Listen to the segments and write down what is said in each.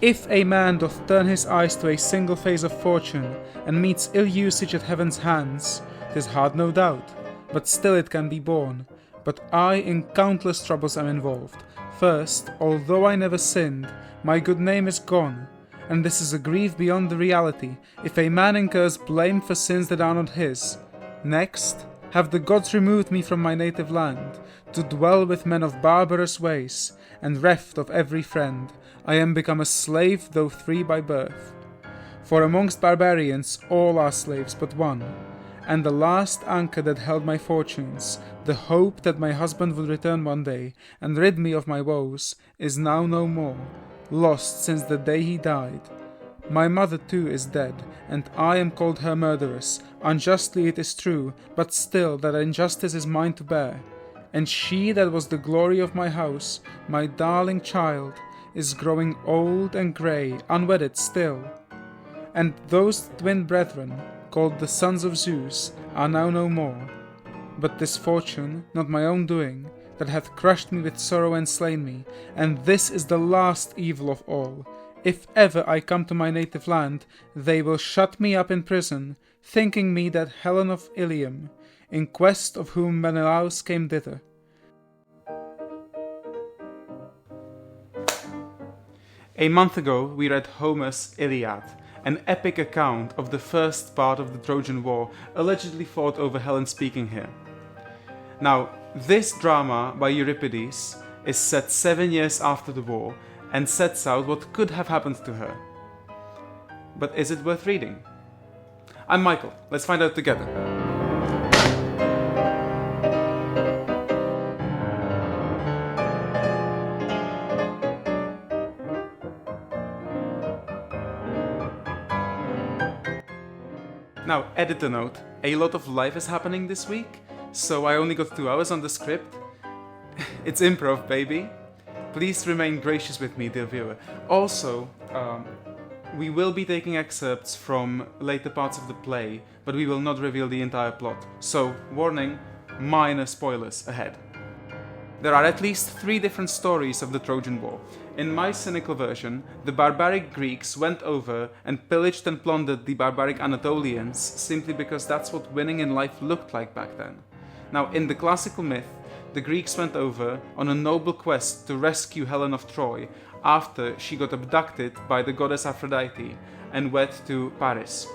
If a man doth turn his eyes to a single phase of fortune, and meets ill usage at heaven's hands, 'tis hard no doubt, but still it can be borne. But I in countless troubles am involved. First, although I never sinned, my good name is gone, and this is a grief beyond the reality, if a man incurs blame for sins that are not his. Next, have the gods removed me from my native land, to dwell with men of barbarous ways, and reft of every friend, I am become a slave, though free by birth. For amongst barbarians all are slaves but one, and the last anchor that held my fortunes, the hope that my husband would return one day and rid me of my woes, is now no more, lost since the day he died. My mother too is dead, and I am called her murderess, unjustly it is true, but still that injustice is mine to bear. And she that was the glory of my house, my darling child, is growing old and grey, unwedded still. And those twin brethren, called the sons of Zeus, are now no more. But this fortune, not my own doing, that hath crushed me with sorrow and slain me, and this is the last evil of all. If ever I come to my native land, they will shut me up in prison, thinking me that Helen of Ilium, in quest of whom Menelaus came thither. A month ago we read Homer's Iliad, an epic account of the first part of the Trojan War, allegedly fought over Helen speaking here. Now, this drama by Euripides is set 7 years after the war and sets out what could have happened to her. But is it worth reading? I'm Michael, let's find out together. Now, editor note, a lot of life is happening this week, so I only got 2 hours on the script. It's improv, baby. Please remain gracious with me, dear viewer. Also, we will be taking excerpts from later parts of the play, but we will not reveal the entire plot. So, warning, minor spoilers ahead. There are at least 3 different stories of the Trojan War. In my cynical version, the barbaric Greeks went over and pillaged and plundered the barbaric Anatolians simply because that's what winning in life looked like back then. Now, in the classical myth, the Greeks went over on a noble quest to rescue Helen of Troy after she got abducted by the goddess Aphrodite and wed to Paris.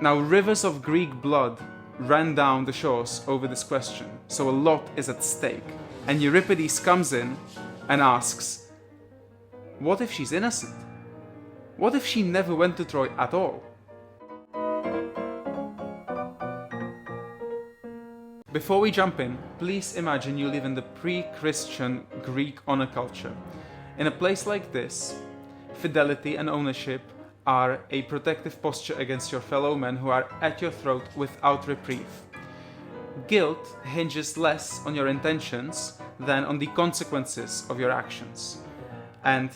Now, rivers of Greek blood ran down the shores over this question, so a lot is at stake. And Euripides comes in and asks, what if she's innocent? What if she never went to Troy at all? Before we jump in, please imagine you live in the pre-Christian Greek honor culture. In a place like this, fidelity and ownership are a protective posture against your fellow men who are at your throat without reprieve. Guilt hinges less on your intentions than on the consequences of your actions. And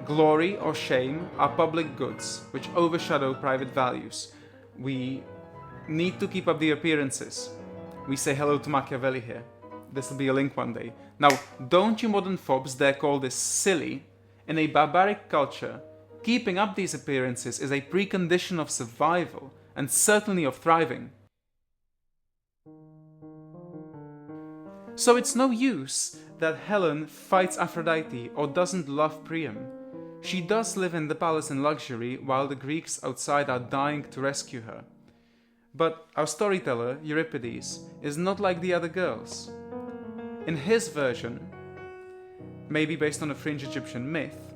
glory or shame are public goods which overshadow private values. We need to keep up the appearances. We say hello to Machiavelli here. This will be a link one day. Now, don't you modern phobes dare call this silly. In a barbaric culture, keeping up these appearances is a precondition of survival and certainly of thriving. So it's no use that Helen fights Aphrodite or doesn't love Priam. She does live in the palace in luxury while the Greeks outside are dying to rescue her. But our storyteller, Euripides, is not like the other girls. In his version, maybe based on a fringe Egyptian myth,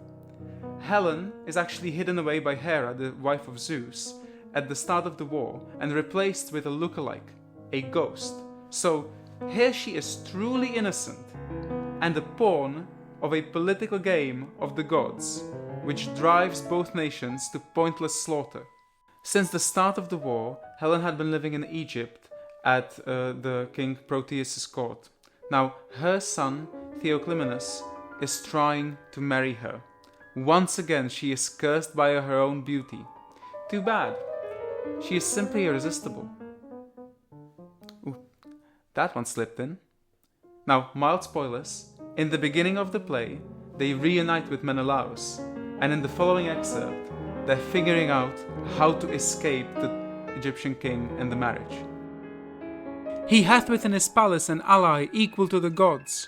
Helen is actually hidden away by Hera, the wife of Zeus, at the start of the war and replaced with a lookalike, a ghost. So here she is truly innocent and a pawn of a political game of the gods, which drives both nations to pointless slaughter. Since the start of the war, Helen had been living in Egypt at the king Proteus' court. Now, her son, Theoclymenus, is trying to marry her. Once again, she is cursed by her own beauty. Too bad. She is simply irresistible. Ooh, that one slipped in. Now, mild spoilers. In the beginning of the play, they reunite with Menelaus, and in the following excerpt, they're figuring out how to escape the Egyptian king and the marriage. He hath within his palace an ally equal to the gods.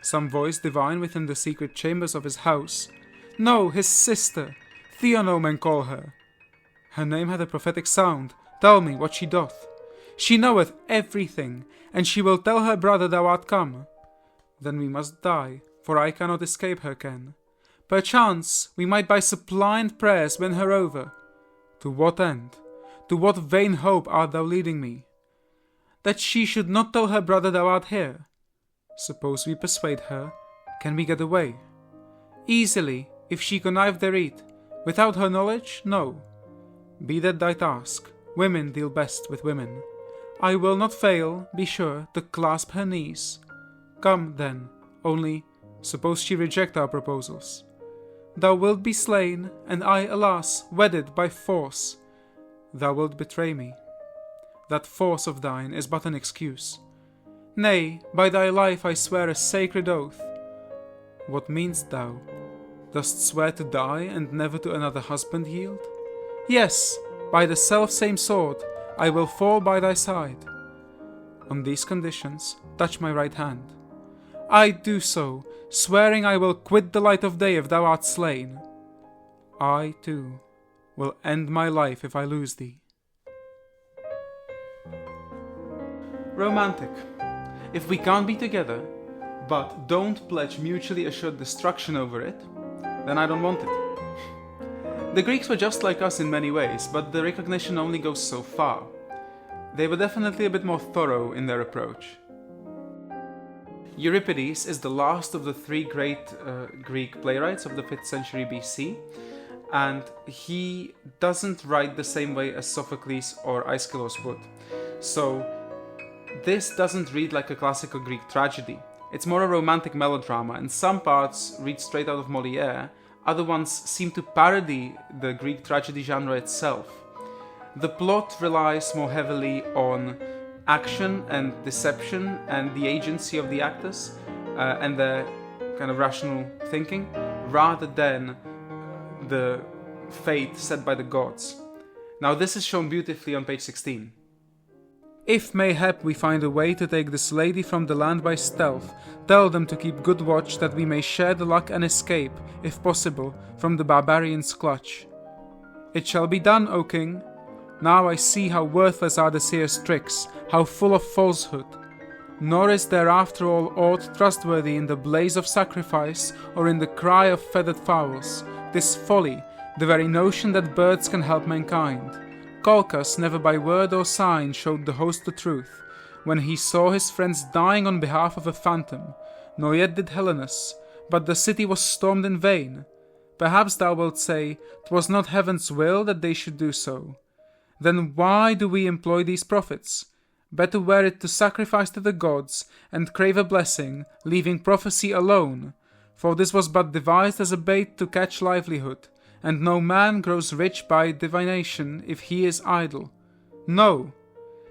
Some voice divine within the secret chambers of his house. No, his sister, Theono men call her. Her name hath a prophetic sound. Tell me what she doth. She knoweth everything, and she will tell her brother thou art come. Then we must die, for I cannot escape her ken. Perchance we might by suppliant prayers win her over. To what end? To what vain hope art thou leading me? That she should not tell her brother thou art here. Suppose we persuade her, can we get away? Easily, if she connive thereat. Without her knowledge, no. Be that thy task. Women deal best with women. I will not fail, be sure, to clasp her knees. Come, then, only suppose she reject our proposals. Thou wilt be slain, and I, alas, wedded by force. Thou wilt betray me. That force of thine is but an excuse. Nay, by thy life I swear a sacred oath. What mean'st thou? Dost swear to die and never to another husband yield? Yes, by the self-same sword, I will fall by thy side. On these conditions, touch my right hand. I do so, swearing I will quit the light of day if thou art slain. I, too, will end my life if I lose thee. Romantic. If we can't be together, but don't pledge mutually assured destruction over it, then I don't want it. The Greeks were just like us in many ways, but the recognition only goes so far. They were definitely a bit more thorough in their approach. Euripides is the last of the three great Greek playwrights of the 5th century BC, and he doesn't write the same way as Sophocles or Aeschylus would. So this doesn't read like a classical Greek tragedy. It's more a romantic melodrama, and some parts read straight out of Molière, other ones seem to parody the Greek tragedy genre itself. The plot relies more heavily on action and deception and the agency of the actors and their kind of rational thinking, rather than the fate set by the gods. Now this is shown beautifully on page 16. If mayhap we find a way to take this lady from the land by stealth, tell them to keep good watch that we may share the luck and escape, if possible, from the barbarians' clutch. It shall be done, O king. Now I see how worthless are the seer's tricks, how full of falsehood. Nor is there after all aught trustworthy in the blaze of sacrifice or in the cry of feathered fowls. 'Tis folly, the very notion that birds can help mankind. Calchas never by word or sign showed the host the truth, when he saw his friends dying on behalf of a phantom, nor yet did Helenus, but the city was stormed in vain. Perhaps thou wilt say, 'twas not heaven's will that they should do so. Then why do we employ these prophets? Better were it to sacrifice to the gods, and crave a blessing, leaving prophecy alone, for this was but devised as a bait to catch livelihood, and no man grows rich by divination if he is idle. No,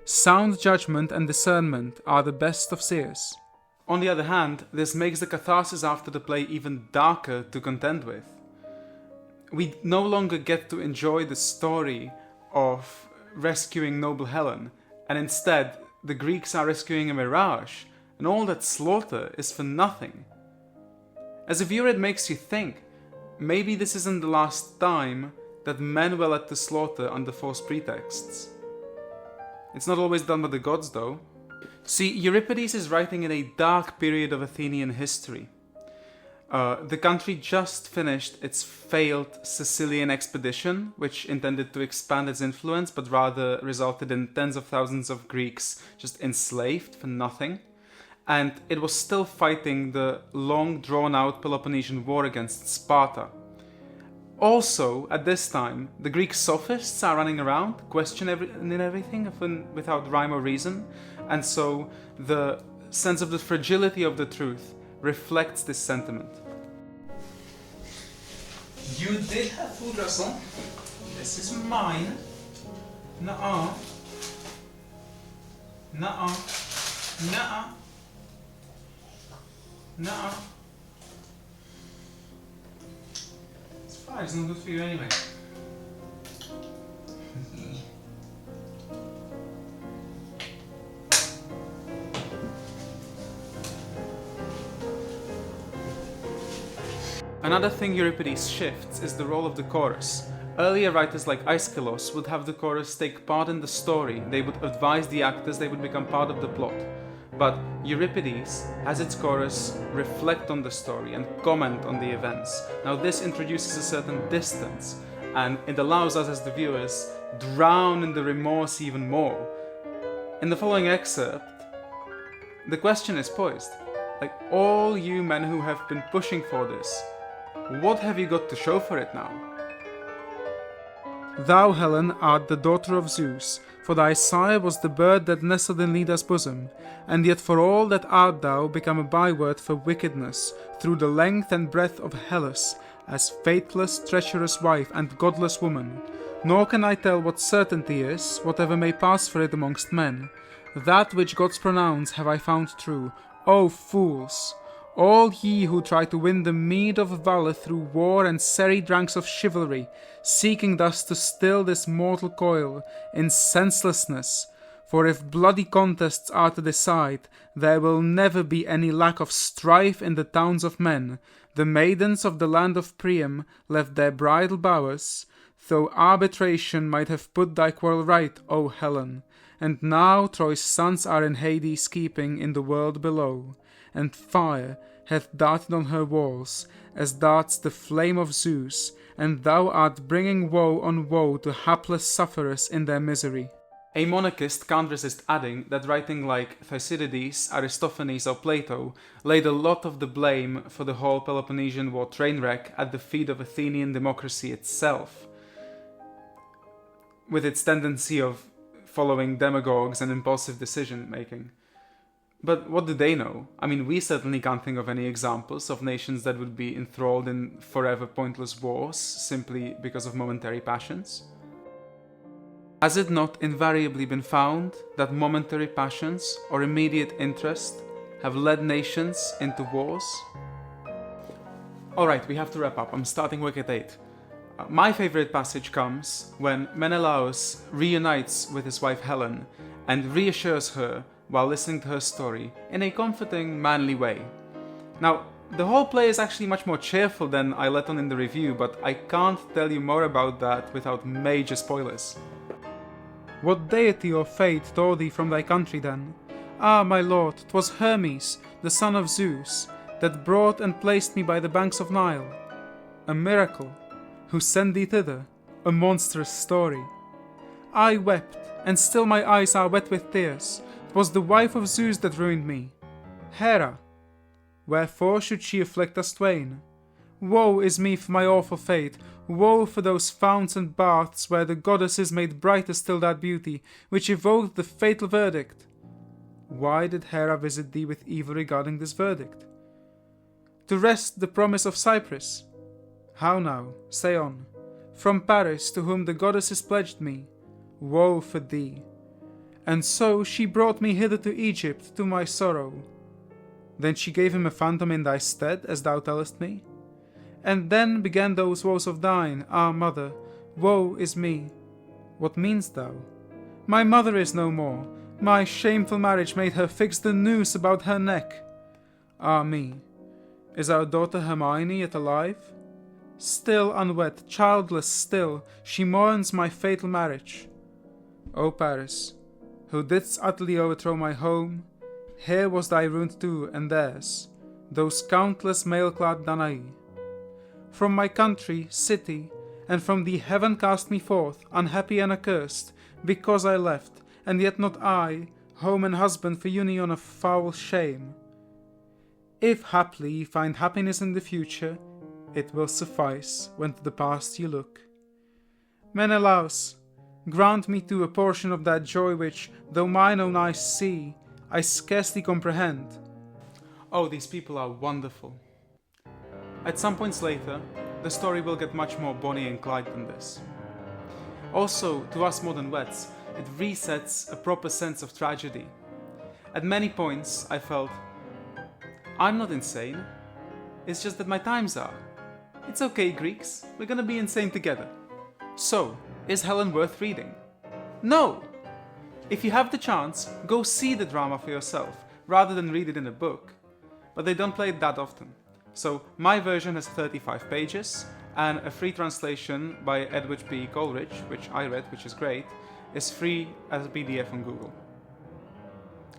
sound judgment and discernment are the best of seers. On the other hand, this makes the catharsis after the play even darker to contend with. We no longer get to enjoy the story of rescuing noble Helen, and instead the Greeks are rescuing a mirage, and all that slaughter is for nothing. As a viewer, it makes you think, maybe this isn't the last time that men were led to slaughter under false pretexts. It's not always done by the gods, though. See, Euripides is writing in a dark period of Athenian history. The country just finished its failed Sicilian expedition, which intended to expand its influence, but rather resulted in tens of thousands of Greeks just enslaved for nothing. And it was still fighting the long drawn-out Peloponnesian War against Sparta. Also, at this time, the Greek sophists are running around, questioning everything without rhyme or reason, and so the sense of the fragility of the truth reflects this sentiment. You did have food, Russell. This is mine. Nuh-uh. Nuh-uh. Nuh-uh. Nuh-uh. it's not good for you anyway. Another thing Euripides shifts is the role of the chorus. Earlier writers like Aeschylus would have the chorus take part in the story, they would advise the actors, they would become part of the plot. But Euripides has its chorus reflect on the story and comment on the events. Now this introduces a certain distance, and it allows us as the viewers drown in the remorse even more. In the following excerpt, the question is posed. Like, all you men who have been pushing for this, what have you got to show for it now? Thou, Helen, art the daughter of Zeus, for thy sire was the bird that nestled in Leda's bosom, and yet for all that art thou become a byword for wickedness, through the length and breadth of Hellas, as faithless, treacherous wife and godless woman. Nor can I tell what certainty is, whatever may pass for it amongst men. That which gods pronounce have I found true. O fools! All ye who try to win the meed of valour through war and serried ranks of chivalry, seeking thus to still this mortal coil in senselessness. For if bloody contests are to decide, there will never be any lack of strife in the towns of men. The maidens of the land of Priam left their bridal bowers, though arbitration might have put thy quarrel right, O Helen. And now Troy's sons are in Hades' keeping in the world below, and fire hath darted on her walls, as darts the flame of Zeus, and thou art bringing woe on woe to hapless sufferers in their misery. A monarchist can't resist adding that writing like Thucydides, Aristophanes or Plato laid a lot of the blame for the whole Peloponnesian War trainwreck at the feet of Athenian democracy itself, with its tendency of following demagogues and impulsive decision-making. But what do they know? I mean, we certainly can't think of any examples of nations that would be enthralled in forever pointless wars simply because of momentary passions. Has it not invariably been found that momentary passions or immediate interest have led nations into wars? Alright, we have to wrap up. I'm starting work at 8. My favorite passage comes when Menelaus reunites with his wife Helen and reassures her while listening to her story in a comforting, manly way. Now, the whole play is actually much more cheerful than I let on in the review, but I can't tell you more about that without major spoilers. What deity or fate tore thee from thy country then? Ah, my lord, 'twas Hermes, the son of Zeus, that brought and placed me by the banks of Nile. A miracle, who sent thee thither, a monstrous story. I wept, and still my eyes are wet with tears. 'Twas the wife of Zeus that ruined me, Hera. Wherefore should she afflict us twain? Woe is me for my awful fate, woe for those founts and baths where the goddesses made brighter still that beauty, which evoked the fatal verdict. Why did Hera visit thee with evil regarding this verdict? To wrest the promise of Cyprus? How now, say on. From Paris, to whom the goddesses pledged me, woe for thee. And so she brought me hither to Egypt, to my sorrow. Then she gave him a phantom in thy stead, as thou tellest me? And then began those woes of thine, ah mother, woe is me. What meanest thou? My mother is no more, my shameful marriage made her fix the noose about her neck. Ah me, is our daughter Hermione yet alive? Still unwed, childless still, she mourns my fatal marriage. O Paris, who didst utterly overthrow my home, here was thy ruin too, and theirs, those countless mail-clad Danae. From my country, city, and from thee heaven cast me forth, unhappy and accursed, because I left, and yet not I, home and husband for union of foul shame. If haply ye find happiness in the future, it will suffice when to the past you look. Menelaus, grant me too a portion of that joy which, though mine own eyes see, I scarcely comprehend. Oh, these people are wonderful. At some points later, the story will get much more Bonnie and Clyde than this. Also, to us modern wets, it resets a proper sense of tragedy. At many points, I felt, I'm not insane, it's just that my times are. It's okay, Greeks, we're gonna be insane together. So, is Helen worth reading? No! If you have the chance, go see the drama for yourself, rather than read it in a book. But they don't play it that often. So, my version has 35 pages, and a free translation by Edwidge P. Coleridge, which I read, which is great, is free as a PDF on Google.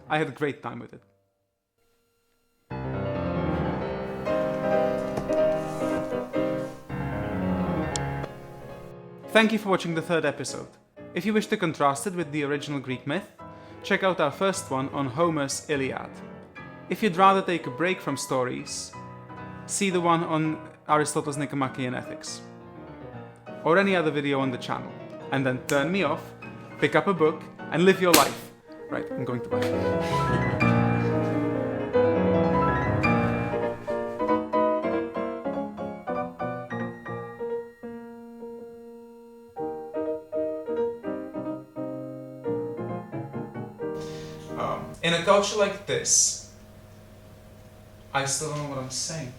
I had a great time with it. Thank you for watching the third episode. If you wish to contrast it with the original Greek myth, check out our first one on Homer's Iliad. If you'd rather take a break from stories, see the one on Aristotle's Nicomachean Ethics, or any other video on the channel, and then turn me off, pick up a book, and live your life. Right, I'm going to bed. In a culture like this, I still don't know what I'm saying.